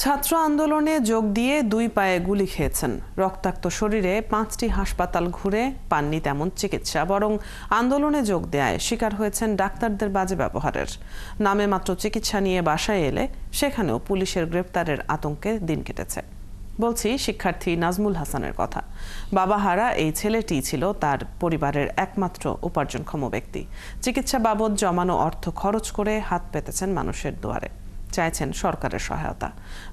ছাত্র আন্দোলনে যোগ দিয়ে 2 পায়ে গুলি খেয়েছেন। রক্তাক্ত শরীরে 5টি হাসপাতাল ঘুরে পাননি তেমন চিকিৎসা, বরং আন্দোলনে যোগ দেয়ায় শিকার হয়েছেন ডাক্তারদের বাজে ব্যবহারের। নামে মাত্র চিকিৎসা নিয়ে বাসায় এলে সেখানেও পুলিশের গ্রেপ্তারের আতঙ্কে দিন কেটেছে। বলছি শিক্ষার্থী নাজমুল হাসানের কথা। বাবাহারা এই ছেলেটি ছিল তার পরিবারের একমাত্র উপার্জনক্ষম ব্যক্তি। চিকিৎসা বাবদ জমানো অর্থ খরচ করে হাত পেতেছেন মানুষের দুয়ারে, চাইছেন সরকারের সহায়তা।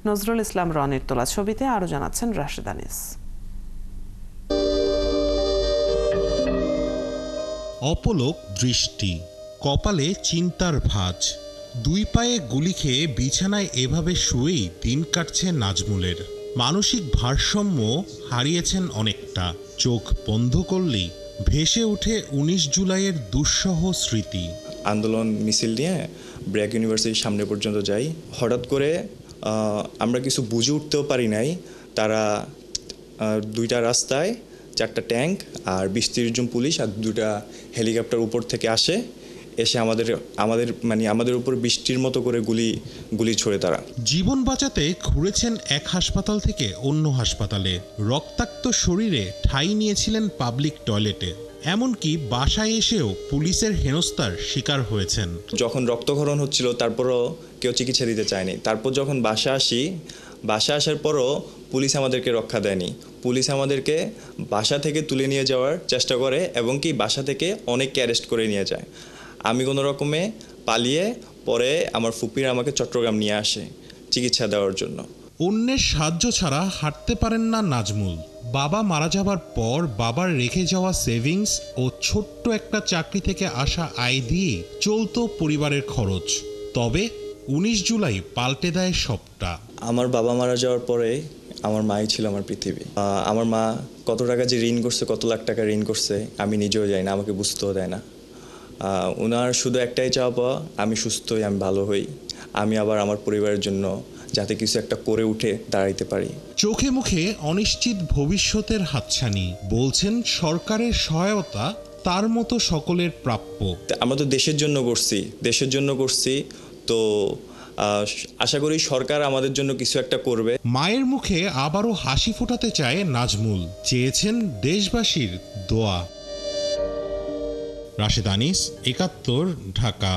নজরুল ইসলাম রনির তোলা ছবিতে আরো জানাচ্ছেন রাশেদ আনিস। অপলক দৃষ্টি, কপালে চিন্তার ভাঁজ। 2 পায়ে গুলি খেয়ে বিছানায় এভাবে শুয়েই দিন কাটছে নাজমুলের। মানসিক ভারসাম্য হারিয়েছেন অনেকটা। চোখ বন্ধ করলেই ভেসে ওঠে 19 জুলাইয়ের দুঃসহ স্মৃতি। আন্দোলন মিছিল নিয়ে ব্র্যাক ইউনিভার্সিটির সামনে পর্যন্ত যাই। হঠাৎ করে আমরা কিছু বুঝে উঠতেও পারি নাই। তারা 2টা রাস্তায় 4টা ট্যাঙ্ক আর 20-30 জন পুলিশ আর 2টা হেলিকপ্টার উপর থেকে এসে আমাদের উপর বৃষ্টির মতো করে গুলি ছোড়ে তারা। জীবন বাঁচাতে ঘুরেছেন এক হাসপাতাল থেকে অন্য হাসপাতালে। রক্তাক্ত শরীরে ঠাঁই নিয়েছিলেন পাবলিক টয়লেটে। এমনকি বাসায় এসেও পুলিশের হেনস্থার শিকার হয়েছেন। যখন রক্তক্ষরণ হচ্ছিল তারপরও কেউ চিকিৎসা দিতে চায়নি। তারপর যখন বাসা আসার পরও পুলিশ আমাদেরকে রক্ষা দেয়নি। পুলিশ আমাদেরকে বাসা থেকে তুলে নিয়ে যাওয়ার চেষ্টা করে এবং কি বাসা থেকে অনেককে অ্যারেস্ট করে নিয়ে যায়। আমি কোনো রকমে পালিয়ে পরে আমার ফুপির আমাকে চট্টগ্রাম নিয়ে আসে চিকিৎসা দেওয়ার জন্য। অন্যের সাহায্য ছাড়া হাঁটতে পারেন না নাজমুল। বাবা মারা যাবার পর বাবার রেখে যাওয়া সেভিংস ও ছোট্ট একটা চাকরি থেকে আসা আয় দিয়েই চলত পরিবারের খরচ। তবে 19 জুলাই পাল্টে দেয় সবটা। আমার বাবা মারা যাওয়ার পরে আমার মাই ছিল আমার পৃথিবী। আমার মা কত টাকা যে ঋণ করছে, কত লাখ টাকা ঋণ করছে আমি নিজেও জানি না, আমাকে বুঝতেও দেয় না। ওনার শুধু একটাই চাওয়া, আমি সুস্থ হই, আমি ভালো হই, আমি আবার আমার পরিবারের জন্য যাতে কিছু একটা করে উঠে দাঁড়াইতে পারি। চোখে মুখে অনিশ্চিত ভবিষ্যতের হাতছানি। বলছেন সরকারের সহায়তা তার মতো সকলের প্রাপ্য। আমরা তো দেশের জন্য করছি, তো আশা করি সরকার আমাদের জন্য কিছু একটা করবে। মায়ের মুখে আবারও হাসি ফোটাতে চায় নাজমুল, চেয়েছেন দেশবাসীর দোয়া। রাশেদ আনিস, 71, ঢাকা।